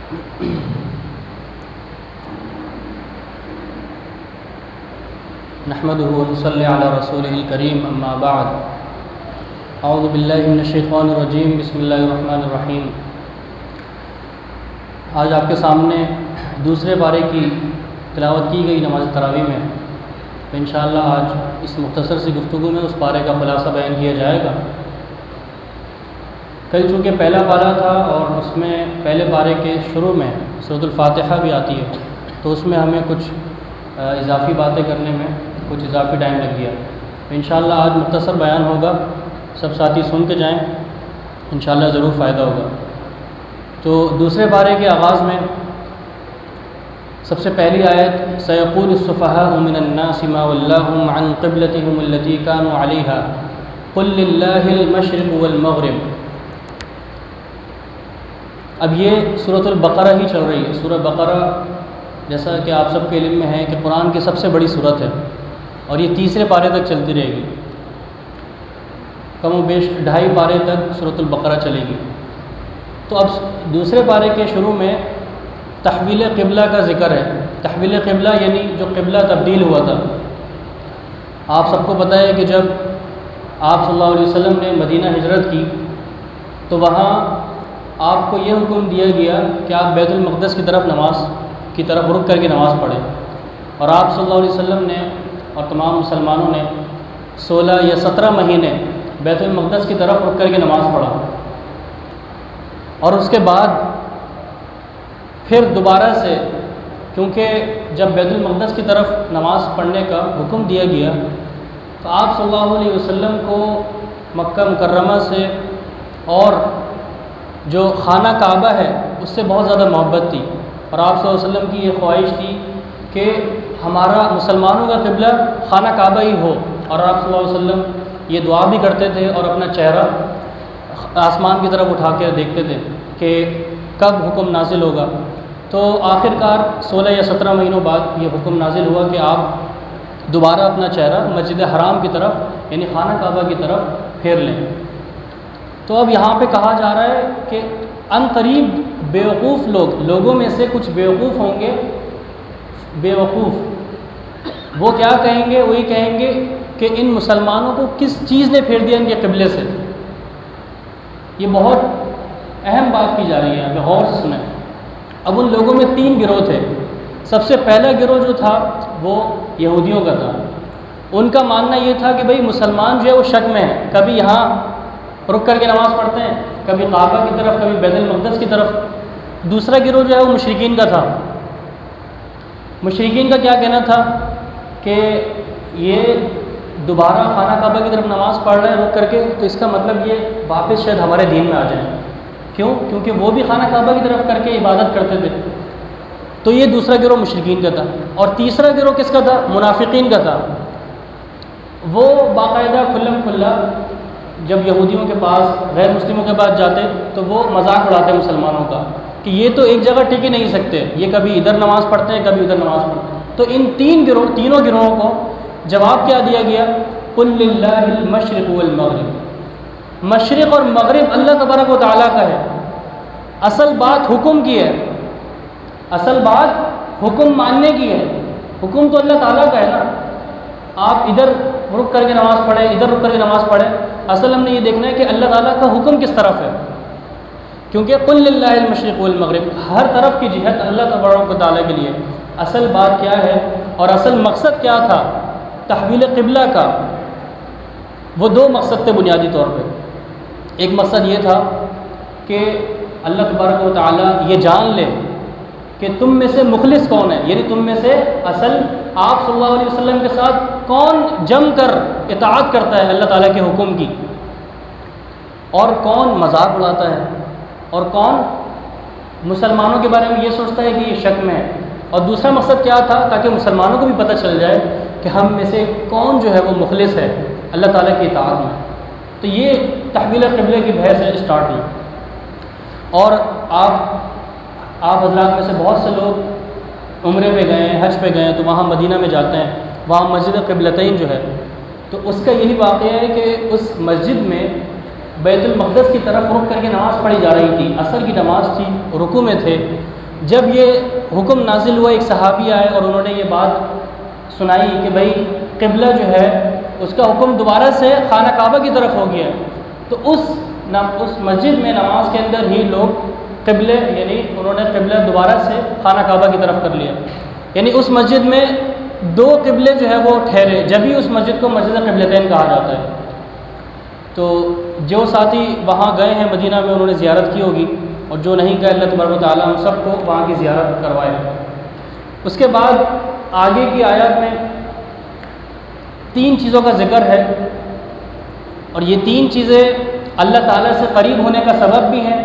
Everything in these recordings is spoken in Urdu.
نحمده ونصلي على رسوله الكريم اما بعد اعوذ باللہ من الشیطان الرجیم بسم اللہ الرحمن الرحیم۔ آج آپ کے سامنے دوسرے پارے کی تلاوت کی گئی نماز تراویح میں، تو انشاءاللہ آج اس مختصر سی گفتگو میں اس پارے کا خلاصہ بیان کیا جائے گا۔ کل چونکہ پہلا پارہ تھا اور اس میں پہلے پارے کے شروع میں سورۃ الفاتحہ بھی آتی ہے، تو اس میں ہمیں کچھ اضافی باتیں کرنے میں کچھ اضافی ٹائم لگ گیا۔ انشاءاللہ آج مختصر بیان ہوگا، سب ساتھی سن کے جائیں، انشاءاللہ ضرور فائدہ ہوگا۔ تو دوسرے پارے کے آغاز میں سب سے پہلی آیت سَيَقُولُ السُّفَهَاءُ مِنَ النَّاسِ مَا وَلَّاهُمْ عَنْ قِبْلَتِهِمُ الَّتِي كَانُوا عَلَيْهَا قُلْ لِلَّهِ الْمَشْرِقُ وَالْمَغْرِبُ۔ اب یہ سورۃ البقرہ ہی چل رہی ہے۔ سورۃ بقرہ جیسا کہ آپ سب کے علم میں ہے کہ قرآن کی سب سے بڑی سورت ہے، اور یہ تیسرے پارے تک چلتی رہے گی، کم و بیش 2.5 پارے تک سورۃ البقرہ چلے گی۔ تو اب دوسرے پارے کے شروع میں تحویل قبلہ کا ذکر ہے۔ تحویل قبلہ یعنی جو قبلہ تبدیل ہوا تھا۔ آپ سب کو پتہ ہے کہ جب آپ صلی اللہ علیہ وسلم نے مدینہ ہجرت کی تو وہاں آپ کو یہ حکم دیا گیا کہ آپ بیت المقدس کی طرف رک کر کے نماز پڑھیں، اور آپ صلی اللہ علیہ وسلم نے اور تمام مسلمانوں نے 16 یا 17 مہینے بیت المقدس کی طرف رک کر کے نماز پڑھا، اور اس کے بعد پھر دوبارہ سے، کیونکہ جب بیت المقدس کی طرف نماز پڑھنے کا حکم دیا گیا تو آپ صلی اللہ علیہ وسلم کو مکہ مکرمہ سے اور جو خانہ کعبہ ہے اس سے بہت زیادہ محبت تھی، اور آپ صلی اللہ علیہ وسلم کی یہ خواہش تھی کہ ہمارا مسلمانوں کا قبلہ خانہ کعبہ ہی ہو، اور آپ صلی اللہ علیہ وسلم یہ دعا بھی کرتے تھے اور اپنا چہرہ آسمان کی طرف اٹھا کے دیکھتے تھے کہ کب حکم نازل ہوگا۔ تو آخر کار 16 یا 17 مہینوں بعد یہ حکم نازل ہوا کہ آپ دوبارہ اپنا چہرہ مسجد حرام کی طرف یعنی خانہ کعبہ کی طرف پھیر لیں۔ تو اب یہاں پہ کہا جا رہا ہے کہ ان قریب بیوقوف لوگوں میں سے کچھ بیوقوف ہوں گے، بیوقوف وہ کیا کہیں گے؟ وہی کہیں گے کہ ان مسلمانوں کو کس چیز نے پھیر دیا ان کے قبلے سے۔ یہ بہت اہم بات کی جا رہی ہے، آپ غور سے سنیں۔ اب ان لوگوں میں 3 گروہ تھے۔ سب سے پہلا گروہ جو تھا وہ یہودیوں کا تھا۔ ان کا ماننا یہ تھا کہ بھئی مسلمان جو ہے وہ شک میں ہے، کبھی یہاں رک کر کے نماز پڑھتے ہیں، کبھی کعبہ کی طرف، کبھی بیت المقدس کی طرف۔ دوسرا گروہ جو ہے وہ مشرکین کا تھا۔ مشرکین کا کیا کہنا تھا کہ یہ دوبارہ خانہ کعبہ کی طرف نماز پڑھ رہے ہیں رک کر کے، تو اس کا مطلب یہ واپس شاید ہمارے دین میں آ جائیں۔ کیوں؟ کیونکہ وہ بھی خانہ کعبہ کی طرف کر کے عبادت کرتے تھے۔ تو یہ دوسرا گروہ مشرکین کا تھا۔ اور تیسرا گروہ کس کا تھا؟ منافقین کا تھا۔ وہ باقاعدہ کھلم کھلا جب یہودیوں کے پاس، غیر مسلموں کے پاس جاتے تو وہ مذاق اڑاتے مسلمانوں کا کہ یہ تو ایک جگہ ٹک ہی نہیں سکتے، یہ کبھی ادھر نماز پڑھتے ہیں کبھی ادھر نماز پڑھتے ہیں۔ تو ان تینوں گروہوں کو جواب کیا دیا گیا؟ قل للہ المشرق والمغرب۔ مشرق اور مغرب اللہ تبارک و تعالیٰ کا ہے۔ اصل بات حکم کی ہے، اصل بات حکم ماننے کی ہے۔ حکم تو اللہ تعالیٰ کا ہے نا، آپ ادھر رک کر کے نماز پڑھیں ادھر رک کر کے نماز پڑھیں، اصل ہم نے یہ دیکھنا ہے کہ اللہ تعالیٰ کا حکم کس طرف ہے، کیونکہ قل للہ المشرق والمغرب، ہر طرف کی جہت اللہ تبارک و تعالیٰ کے لیے۔ اصل بات کیا ہے اور اصل مقصد کیا تھا تحویل قبلہ کا؟ وہ 2 مقصد تھے بنیادی طور پہ۔ ایک مقصد یہ تھا کہ اللہ تبارک و تعالیٰ یہ جان لے کہ تم میں سے مخلص کون ہے، یعنی تم میں سے اصل آپ صلی اللہ علیہ وسلم کے ساتھ کون جم کر اطاعت کرتا ہے اللہ تعالیٰ کے حکم کی، اور کون مذاق اڑاتا ہے، اور کون مسلمانوں کے بارے میں یہ سوچتا ہے کہ یہ شک میں ہے۔ اور دوسرا مقصد کیا تھا؟ تاکہ مسلمانوں کو بھی پتہ چل جائے کہ ہم میں سے کون جو ہے وہ مخلص ہے اللہ تعالیٰ کی اطاعت میں۔ تو یہ تحویل قبلے کی بحث ہے اسٹارٹ ہوئی۔ اور آپ حضرات میں سے بہت سے لوگ عمرے پہ گئے ہیں، حج پہ گئے ہیں، تو وہاں مدینہ میں جاتے ہیں، وہاں مسجد قبلتین جو ہے، تو اس کا یہی واقعہ ہے کہ اس مسجد میں بیت المقدس کی طرف رک کر کے نماز پڑھی جا رہی تھی، عصر کی نماز تھی، رکوع میں تھے۔ جب یہ حکم نازل ہوا، ایک صحابی آئے اور انہوں نے یہ بات سنائی کہ بھائی قبلہ جو ہے اس کا حکم دوبارہ سے خانہ کعبہ کی طرف ہو گیا ہے، تو اس مسجد میں نماز کے اندر ہی لوگ قبلے، یعنی انہوں نے قبلہ دوبارہ سے خانہ کعبہ کی طرف کر لیا، یعنی اس مسجد میں دو قبلے جو ہے وہ ٹھہرے، جب ہی اس مسجد کو مسجد قبلتین کہا جاتا ہے۔ تو جو ساتھی وہاں گئے ہیں مدینہ میں انہوں نے زیارت کی ہوگی، اور جو نہیں گئے اللہ تبارک و تعالیٰ ہم سب کو وہاں کی زیارت کروائے۔ اس کے بعد آگے کی آیات میں 3 چیزوں کا ذکر ہے، اور یہ 3 چیزیں اللہ تعالیٰ سے قریب ہونے کا سبب بھی ہیں،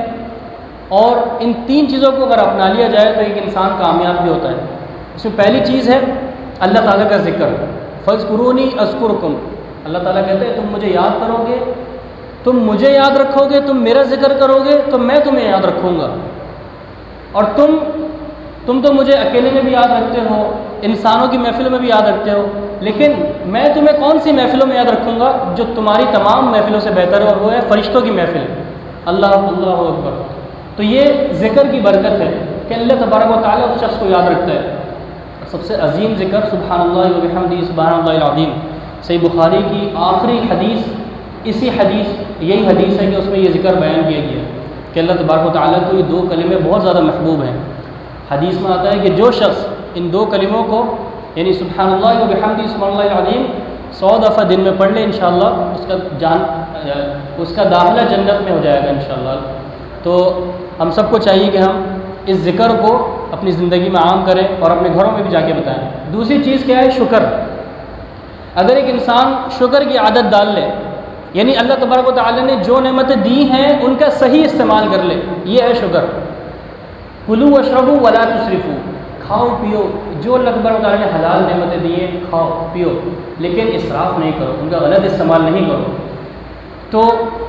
اور ان 3 چیزوں کو اگر اپنا لیا جائے تو ایک انسان کامیاب بھی ہوتا ہے۔ اس میں پہلی چیز ہے اللہ تعالیٰ کا ذکر، فاذکرونی اذکرکم، اللہ تعالیٰ کہتے ہیں تم مجھے یاد کرو گے، تم مجھے یاد رکھو گے، تم میرا ذکر کرو گے تو میں تمہیں یاد رکھوں گا۔ اور تم تو مجھے اکیلے میں بھی یاد رکھتے ہو، انسانوں کی محفلوں میں بھی یاد رکھتے ہو، لیکن میں تمہیں کون سی محفلوں میں یاد رکھوں گا جو تمہاری تمام محفلوں سے بہتر ہے، اور وہ ہے فرشتوں کی محفل۔ اللہ اکبر۔ تو یہ ذکر کی برکت ہے کہ اللہ تبارک و تعالیٰ اس شخص کو یاد رکھتا ہے۔ سب سے عظیم ذکر سبحان اللہ و بحمدہ سبحان اللہ العظیم، صحیح بخاری کی آخری حدیث، یہی حدیث ہے کہ اس میں یہ ذکر بیان کیا گیا کہ اللہ تبارک و تعالیٰ کو یہ 2 کلمے بہت زیادہ محبوب ہیں۔ حدیث میں آتا ہے کہ جو شخص ان 2 کلموں کو، یعنی سبحان اللہ و بحمدہ سبحان اللہ العظیم 100 دفعہ دن میں پڑھ لے انشاءاللہ اس کا داخلہ جنت میں ہو جائے گا انشاءاللہ۔ تو ہم سب کو چاہیے کہ ہم اس ذکر کو اپنی زندگی میں عام کریں اور اپنے گھروں میں بھی جا کے بتائیں۔ دوسری چیز کیا ہے؟ شکر۔ اگر ایک انسان شکر کی عادت ڈال لے، یعنی اللہ تبارک و تعالیٰ نے جو نعمتیں دی ہیں ان کا صحیح استعمال کر لے، یہ ہے شکر۔ کلوا واشربوا ولا تسرفوا، کھاؤ پیو، جو اللہ تبارک و تعالیٰ نے حلال نعمتیں دی ہیں کھاؤ پیو، لیکن اسراف نہیں کرو، ان کا غلط استعمال نہیں کرو۔ تو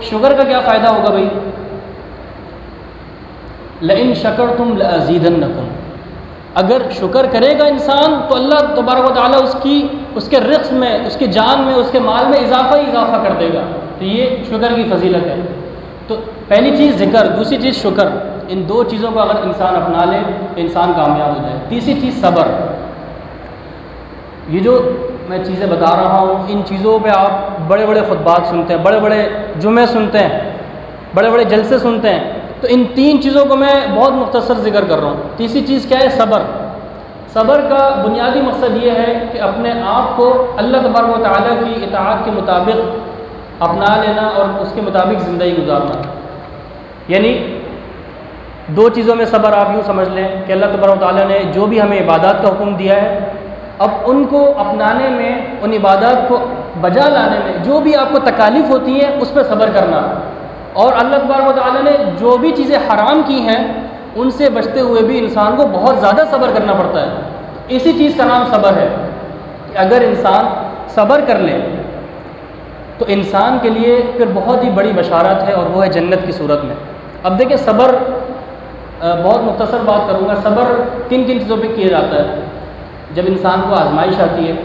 شکر کا کیا فائدہ ہوگا بھائی؟ لئن شکرتم لازیدنکم، اگر شکر کرے گا انسان تو اللہ تبارک و تعالیٰ اس کے رزق میں، اس کی جان میں، اس کے مال میں اضافہ کر دے گا۔ تو یہ شکر کی فضیلت ہے۔ تو پہلی چیز ذکر، دوسری چیز شکر، ان 2 چیزوں کو اگر انسان اپنا لے تو انسان کامیاب ہو جائے۔ تیسری چیز صبر۔ یہ جو میں چیزیں بتا رہا ہوں ان چیزوں پہ آپ بڑے بڑے خطبات سنتے ہیں، بڑے بڑے جمعے سنتے ہیں، بڑے بڑے جلسے سنتے ہیں، تو ان 3 چیزوں کو میں بہت مختصر ذکر کر رہا ہوں۔ تیسری چیز کیا ہے؟ صبر۔ صبر کا بنیادی مقصد یہ ہے کہ اپنے آپ کو اللہ تبارک و تعالیٰ کی اطاعت کے مطابق اپنا لینا اور اس کے مطابق زندگی گزارنا۔ یعنی 2 چیزوں میں صبر آپ یوں سمجھ لیں کہ اللہ تبارک و تعالیٰ نے جو بھی ہمیں عبادات کا حکم دیا ہے، اب ان کو اپنانے میں، ان عبادات کو بجا لانے میں جو بھی آپ کو تکالیف ہوتی ہیں اس پہ صبر کرنا، اور اللہ تبارک و تعالیٰ نے جو بھی چیزیں حرام کی ہیں ان سے بچتے ہوئے بھی انسان کو بہت زیادہ صبر کرنا پڑتا ہے۔ اسی چیز کا نام صبر ہے کہ اگر انسان صبر کر لے تو انسان کے لیے پھر بہت ہی بڑی بشارت ہے، اور وہ ہے جنت کی صورت میں۔ اب دیکھیں صبر، بہت مختصر بات کروں گا، صبر کن کن چیزوں پہ کیا جاتا ہے؟ جب انسان کو آزمائش آتی ہے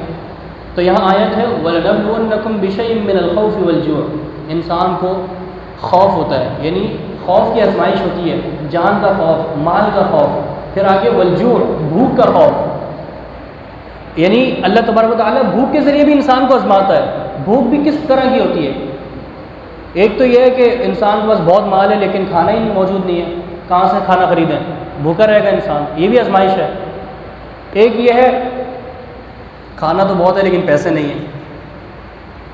تو یہاں آیت ہے وَلَنَبْلُوَنَّكُمْ بِشَيْءٍ مِّنَ الْخَوْفِ وَالْجُوعِ، انسان کو خوف ہوتا ہے، یعنی خوف کی آزمائش ہوتی ہے، جان کا خوف، مال کا خوف، پھر آگے والجوع، بھوک کا خوف، یعنی اللہ تبارک و تعالیٰ بھوک کے ذریعے بھی انسان کو آزماتا ہے۔ بھوک بھی کس طرح کی ہوتی ہے؟ ایک تو یہ ہے کہ انسان کے پاس بہت مال ہے لیکن کھانا ہی موجود نہیں ہے، کہاں سے کھانا خریدیں، بھوکا رہے گا انسان، یہ بھی آزمائش ہے۔ ایک یہ ہے کھانا تو بہت ہے لیکن پیسے نہیں ہیں،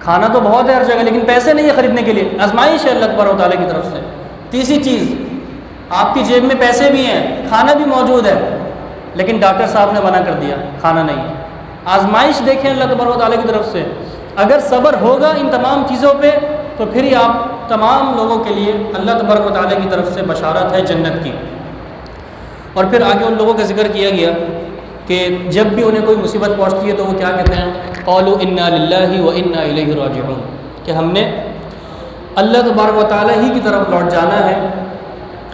کھانا تو بہت ہے ہر جگہ لیکن پیسے نہیں ہے خریدنے کے لیے، آزمائش ہے اللہ تبارک و تعالیٰ کی طرف سے۔ تیسری چیز، آپ کی جیب میں پیسے بھی ہیں، کھانا بھی موجود ہے لیکن ڈاکٹر صاحب نے منع کر دیا، کھانا نہیں ہے، آزمائش دیکھیں اللہ تبارک و تعالیٰ کی طرف سے۔ اگر صبر ہوگا ان تمام چیزوں پہ تو پھر ہی آپ تمام لوگوں کے لیے اللہ تبارک و تعالیٰ کی طرف سے بشارت ہے جنت کی۔ اور پھر آگے ان لوگوں کا ذکر کیا گیا کہ جب بھی انہیں کوئی مصیبت پہنچتی ہے تو وہ کیا کہتے ہیں؟ قالوا انا للہ و انا الیہ راجعون، کہ ہم نے اللہ تبارک و تعالیٰ ہی کی طرف لوٹ جانا ہے،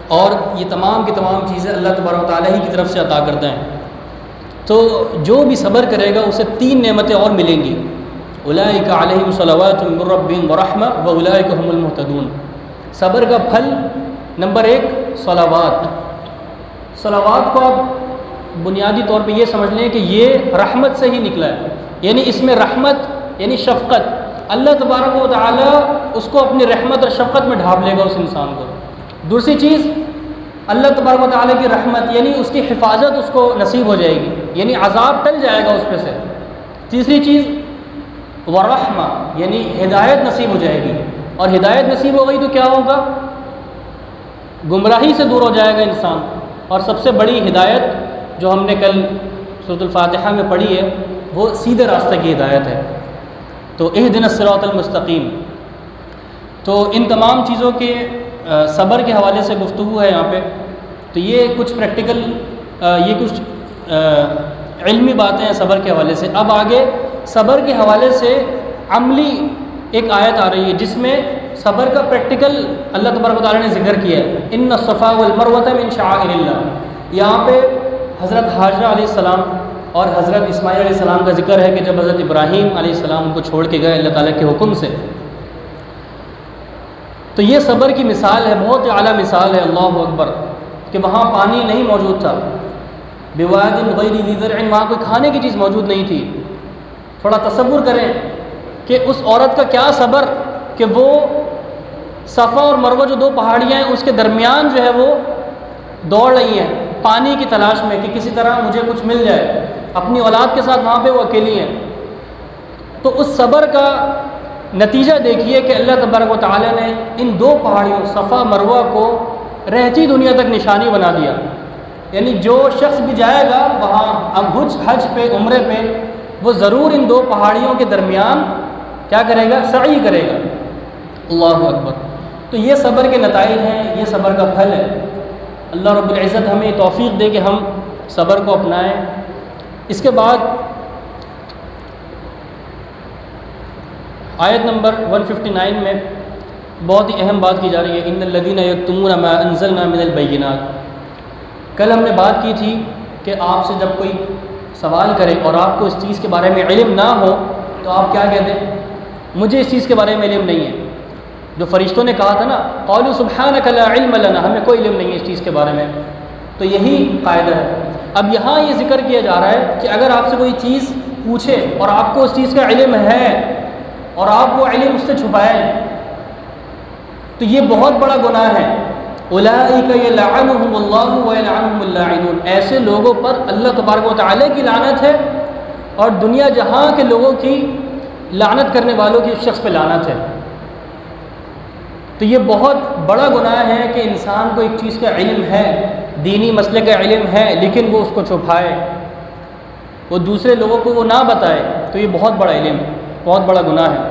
اور یہ تمام کی تمام چیزیں اللہ تبارک و تعالیٰ ہی کی طرف سے عطا کرتے ہیں۔ تو جو بھی صبر کرے گا اسے 3 نعمتیں اور ملیں گی، اولئک علیہم صلوات من ربہم ورحمہ واولئک هم المہتدون، صبر کا پھل نمبر 1 صلوات. صلوات کو آپ بنیادی طور پہ یہ سمجھ لیں کہ یہ رحمت سے ہی نکلا ہے، یعنی اس میں رحمت یعنی شفقت، اللہ تبارک و تعالی اس کو اپنی رحمت اور شفقت میں ڈھانپ لے گا اس انسان کو. دوسری چیز اللہ تبارک و تعالی کی رحمت یعنی اس کی حفاظت اس کو نصیب ہو جائے گی، یعنی عذاب ٹل جائے گا اس پہ سے. تیسری چیز ورحمہ یعنی ہدایت نصیب ہو جائے گی، اور ہدایت نصیب ہو گئی تو کیا ہوگا؟ گمراہی سے دور ہو جائے گا انسان. اور سب سے بڑی ہدایت جو ہم نے کل سورۃ الفاتحہ میں پڑھی ہے وہ سیدھے راستے کی ہدایت ہے. تو اہدنا الصراط المستقیم. تو ان تمام چیزوں کے صبر کے حوالے سے گفتگو ہے یہاں پہ. تو یہ کچھ پریکٹیکل یہ کچھ علمی باتیں ہیں صبر کے حوالے سے. اب آگے صبر کے حوالے سے عملی ایک آیت آ رہی ہے جس میں صبر کا پریکٹیکل اللہ تبارک و تعالیٰ نے ذکر کیا ہے. ان الصفا والمروۃ من شعائر اللہ. یہاں پہ حضرت حاجرہ علیہ السلام اور حضرت اسماعیل علیہ السلام کا ذکر ہے کہ جب حضرت ابراہیم علیہ السلام ان کو چھوڑ کے گئے اللہ تعالیٰ کے حکم سے، تو یہ صبر کی مثال ہے، بہت اعلیٰ مثال ہے. اللہ اکبر. کہ وہاں پانی نہیں موجود تھا، بواد غیر ذی زرع، وہاں کوئی کھانے کی چیز موجود نہیں تھی. تھوڑا تصور کریں کہ اس عورت کا کیا صبر کہ وہ صفا اور مروہ جو 2 پہاڑیاں ہیں اس کے درمیان جو ہے وہ دوڑ رہی ہیں پانی کی تلاش میں کہ کسی طرح مجھے کچھ مل جائے. اپنی اولاد کے ساتھ وہاں پہ وہ اکیلی ہیں. تو اس صبر کا نتیجہ دیکھیے کہ اللہ تبارک و تعالیٰ نے ان 2 پہاڑیوں صفا مروہ کو رہتی دنیا تک نشانی بنا دیا. یعنی جو شخص بھی جائے گا وہاں اب حج پہ عمرے پہ وہ ضرور ان 2 پہاڑیوں کے درمیان کیا کرے گا؟ سعی کرے گا. اللہ اکبر. تو یہ صبر کے نتائج ہیں، یہ صبر کا پھل ہے. اللہ رب العزت ہمیں توفیق دے کہ ہم صبر کو اپنائیں. اس کے بعد آیت نمبر 159 میں بہت ہی اہم بات کی جا رہی ہے. ان الذین یکتمون ما انزلنا من البینات. کل ہم نے بات کی تھی کہ آپ سے جب کوئی سوال کرے اور آپ کو اس چیز کے بارے میں علم نہ ہو تو آپ کیا کہتے ہیں؟ مجھے اس چیز کے بارے میں علم نہیں ہے. جو فرشتوں نے کہا تھا نا قالوا سبحانک لا علم لنا، ہمیں کوئی علم نہیں ہے اس چیز کے بارے میں. تو یہی قاعدہ ہے. اب یہاں یہ ذکر کیا جا رہا ہے کہ اگر آپ سے کوئی چیز پوچھے اور آپ کو اس چیز کا علم ہے اور آپ وہ علم اس سے چھپائیں تو یہ بہت بڑا گناہ ہے. اولئک یلعنہم اللہ ویلعنہم اللاعنون. ایسے لوگوں پر اللہ تبارک و تعالیٰ کی لعنت ہے اور دنیا جہاں کے لوگوں کی لعنت کرنے والوں کی اس شخص پہ لعنت ہے. تو یہ بہت بڑا گناہ ہے کہ انسان کو ایک چیز کا علم ہے، دینی مسئلے کا علم ہے، لیکن وہ اس کو چھپائے، وہ دوسرے لوگوں کو وہ نہ بتائے. تو یہ بہت بڑا علم ہے، بہت بڑا گناہ ہے.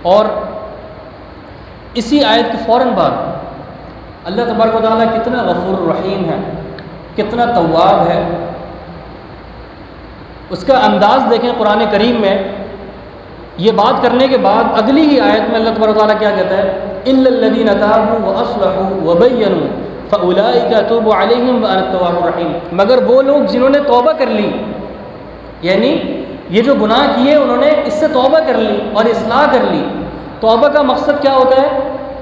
اور اسی آیت کے فوراً بعد اللہ تبارک و تعالیٰ کتنا غفور الرحیم ہے، کتنا تواب ہے. اس کا انداز دیکھیں قرآن کریم میں. یہ بات کرنے کے بعد اگلی ہی آیت میں اللہ تبارک و تعالیٰ کیا کہتا ہے؟ الا الذین تابوا واصلحوا وبینوا فاولئک اتوب علیہم وانا التواب الرحیم. مگر وہ لوگ جنہوں نے توبہ کر لی، یعنی یہ جو گناہ کیے انہوں نے اس سے توبہ کر لی اور اصلاح کر لی. توبہ کا مقصد کیا ہوتا ہے؟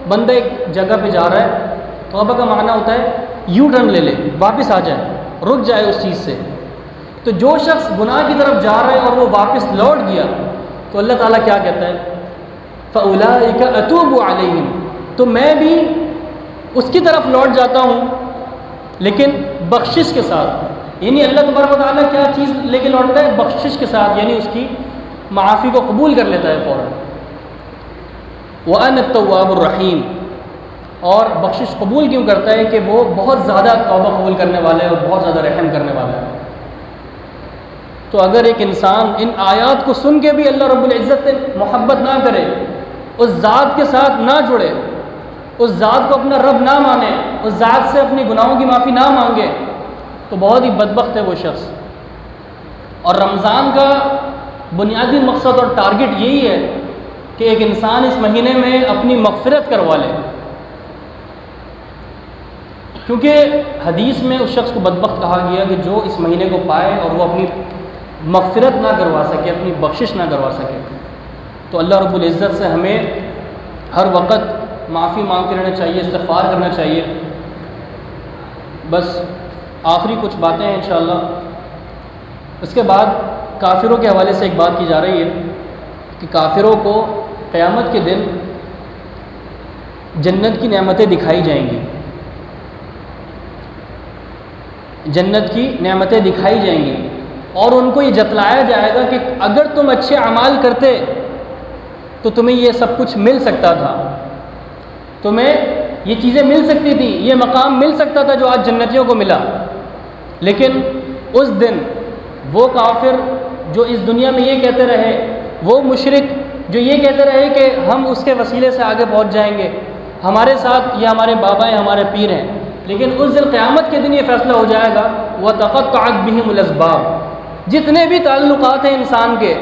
بندہ ایک جگہ پہ جا رہا ہے، توبہ کا معنی ہوتا ہے یو ٹرن لے لے، واپس آ جائے، رک جائے اس چیز سے. تو جو شخص گناہ کی طرف جا رہا ہے اور وہ واپس لوٹ گیا تو اللہ تعالیٰ کیا کہتا ہے؟ فَأُولَٰئِكَ أَتُوبُ عَلَيْهِمْ. تو میں بھی اس کی طرف لوٹ جاتا ہوں لیکن بخشش کے ساتھ. یعنی اللہ تبارک و تعالیٰ کیا چیز لے کے لوٹتا ہے؟ بخشش کے ساتھ، یعنی اس کی معافی کو قبول کر لیتا ہے فوراً. وَأَنَا التَّوَّابُ الرَّحِيمُ. اور بخشش قبول کیوں کرتا ہے؟ کہ وہ بہت زیادہ توبہ قبول کرنے والا ہے اور بہت زیادہ رحم کرنے والا ہے. تو اگر ایک انسان ان آیات کو سن کے بھی اللہ رب العزت سے محبت نہ کرے، اس ذات کے ساتھ نہ جڑے، اس ذات کو اپنا رب نہ مانے، اس ذات سے اپنی گناہوں کی معافی نہ مانگے تو بہت ہی بدبخت ہے وہ شخص. اور رمضان کا بنیادی مقصد اور ٹارگٹ یہی ہے کہ ایک انسان اس مہینے میں اپنی مغفرت کروا لے. کیونکہ حدیث میں اس شخص کو بدبخت کہا گیا کہ جو اس مہینے کو پائے اور وہ اپنی مغفرت نہ کروا سکے، اپنی بخشش نہ کروا سکے. تو اللہ رب العزت سے ہمیں ہر وقت معافی مانگتے رہنا چاہیے، استغفار کرنا چاہیے۔ بس آخری کچھ باتیں ہیں انشاءاللہ۔ اس کے بعد کافروں کے حوالے سے ایک بات کی جا رہی ہے کہ کافروں کو قیامت کے دن جنت کی نعمتیں دکھائی جائیں گی، جنت کی نعمتیں دکھائی جائیں گی، اور ان کو یہ جتلایا جائے گا کہ اگر تم اچھے اعمال کرتے تو تمہیں یہ سب کچھ مل سکتا تھا، تمہیں یہ چیزیں مل سکتی تھیں، یہ مقام مل سکتا تھا جو آج جنتیوں کو ملا۔ لیکن اس دن وہ کافر جو اس دنیا میں یہ کہتے رہے، وہ مشرک جو یہ کہتے رہے کہ ہم اس کے وسیلے سے آگے پہنچ جائیں گے، ہمارے ساتھ یہ ہمارے بابا ہیں، ہمارے پیر ہیں، لیکن اس دن قیامت کے دن یہ فیصلہ ہو جائے گا وَتَقَطَّعَتْ بِهِمُ الْأَسْبَابُ، جتنے بھی تعلقات ہیں انسان کے،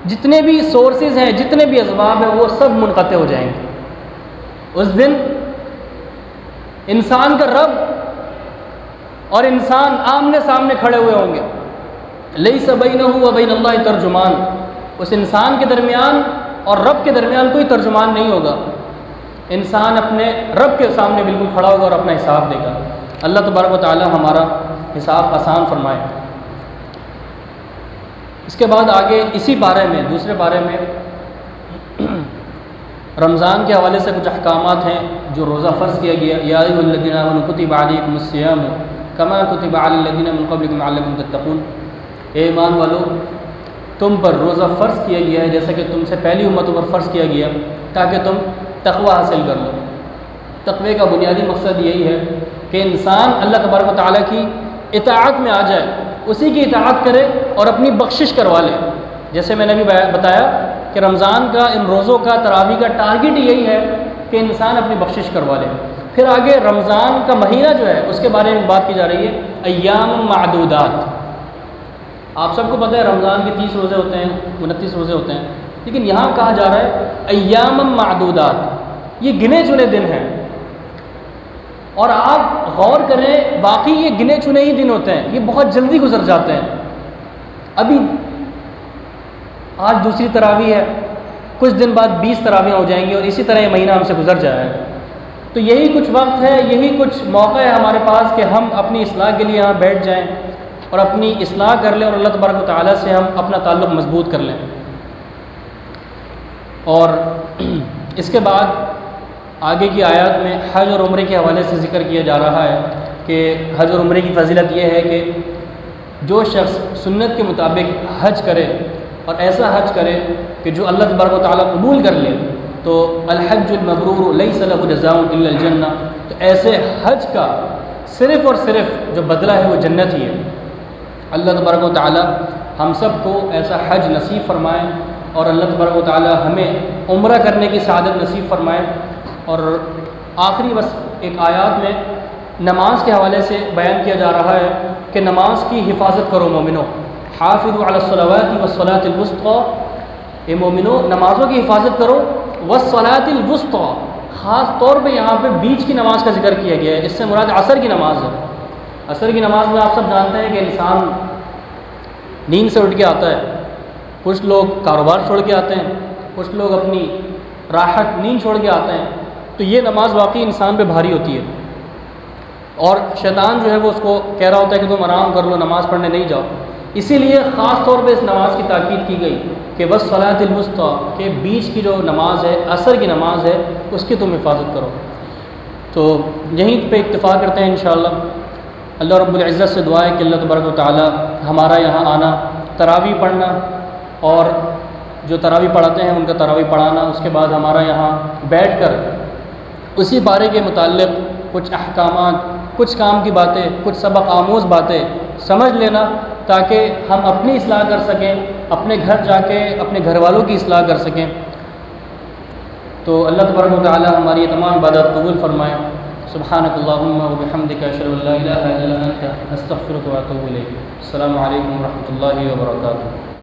جتنے بھی سورسز ہیں، جتنے بھی اسباب ہیں، وہ سب منقطع ہو جائیں گے۔ اس دن انسان کا رب اور انسان آمنے سامنے کھڑے ہوئے ہوں گے، لَيْسَ بَيْنَهُ وَبَيْنَ اللَّهِ ترجمان، اس انسان کے درمیان اور رب کے درمیان کوئی ترجمان نہیں ہوگا، انسان اپنے رب کے سامنے بالکل کھڑا ہوگا اور اپنا حساب دے گا۔ اللہ تبارک و تعالی ہمارا حساب آسان فرمائے۔ اس کے بعد آگے اسی بارے میں، دوسرے بارے میں رمضان کے حوالے سے کچھ احکامات ہیں جو روزہ فرض کیا گیا۔ یا ایھا الذین آمنوا کتب علیکم الصیام کما کتب علی الذین من قبلکم لعلکم تتقون، اے ایمان والو تم پر روزہ فرض کیا گیا ہے جیسا کہ تم سے پہلی امتوں پر فرض کیا گیا تاکہ تم تقوی حاصل کر لو۔ تقوی کا بنیادی مقصد یہی ہے کہ انسان اللہ تبارک و تعالیٰ کی اطاعت میں آ جائے، اسی کی اطاعت کرے اور اپنی بخشش کروا لے۔ جیسے میں نے بھی بتایا کہ رمضان کا، ان روزوں کا، تراویح کا ٹارگٹ یہی ہے کہ انسان اپنی بخشش کروا لے۔ پھر آگے رمضان کا مہینہ جو ہے اس کے بارے میں بات کی جا رہی ہے، ایام معدودات۔ آپ سب کو پتہ ہے رمضان کے 30 روزے ہوتے ہیں، 29 روزے ہوتے ہیں، لیکن یہاں کہا جا رہا ہے ایام معدودات، یہ گنے چنے دن ہیں۔ اور آپ غور کریں، واقعی یہ گنے چنے ہی دن ہوتے ہیں، یہ بہت جلدی گزر جاتے ہیں۔ ابھی آج دوسری تراویح ہے، کچھ دن بعد 20 تراویح ہو جائیں گی اور اسی طرح یہ مہینہ ہم سے گزر جائے گا۔ تو یہی کچھ وقت ہے، یہی کچھ موقع ہے ہمارے پاس کہ ہم اپنی اصلاح کے لیے یہاں بیٹھ جائیں اور اپنی اصلاح کر لیں اور اللہ تبارک و تعالیٰ سے ہم اپنا تعلق مضبوط کر لیں۔ اور اس کے بعد آگے کی آیات میں حج اور عمرے کے حوالے سے ذکر کیا جا رہا ہے کہ حج اور عمرے کی فضیلت یہ ہے کہ جو شخص سنت کے مطابق حج کرے اور ایسا حج کرے کہ جو اللہ تبارک و تعالیٰ قبول کر لے، تو الحج المبرور لیس لہ جزاء الا الجنہ، تو ایسے حج کا صرف اور صرف جو بدلہ ہے وہ جنت ہی ہے۔ اللہ تبارک و تعالیٰ ہم سب کو ایسا حج نصیب فرمائے اور اللہ تبارک و تعالیٰ ہمیں عمرہ کرنے کی سعادت نصیب فرمائے۔ اور آخری بس ایک آیات میں نماز کے حوالے سے بیان کیا جا رہا ہے کہ نماز کی حفاظت کرو مومنو، حافظوا علی الصلوات والصلاۃ الوسطی، اے مومنو نمازوں کی حفاظت کرو، والصلاۃ الوسطی، خاص طور پہ یہاں پہ بیچ کی نماز کا ذکر کیا گیا ہے، اس سے مراد عصر کی نماز ہے۔ عصر کی نماز میں آپ سب جانتے ہیں کہ انسان نیند سے اٹھ کے آتا ہے، کچھ لوگ کاروبار چھوڑ کے آتے ہیں، کچھ لوگ اپنی راحت نیند چھوڑ کے آتے ہیں، تو یہ نماز واقعی انسان پہ بھاری ہوتی ہے۔ اور شیطان جو ہے وہ اس کو کہہ رہا ہوتا ہے کہ تم آرام کر لو، نماز پڑھنے نہیں جاؤ، اسی لیے خاص طور پہ اس نماز کی تاکید کی گئی کہ بس صلاۃ الوسطی، کہ بیچ کی جو نماز ہے، عصر کی نماز ہے، اس کی تم حفاظت کرو۔ تو یہیں پہ اکتفا کرتے ہیں انشاءاللہ۔ اللہ رب العزت سے دعا ہے کہ اللہ تبارک و تعالی ہمارا یہاں آنا، تراویح پڑھنا اور جو تراویح پڑھاتے ہیں ان کا تراویح پڑھانا، اس کے بعد ہمارا یہاں بیٹھ کر اسی بارے کے متعلق کچھ احکامات، کچھ کام کی باتیں، کچھ سبق آموز باتیں سمجھ لینا تاکہ ہم اپنی اصلاح کر سکیں، اپنے گھر جا کے اپنے گھر والوں کی اصلاح کر سکیں۔ تو اللہ تبارک و تعالی ہماری یہ تمام عبادات قبول فرمائے۔ سبحانک اللہم و بحمدک، اشہد ان لا الہ الا انت، استغفرک و اتوب الیک۔ السلام علیکم و رحمۃ اللہ وبرکاتہ۔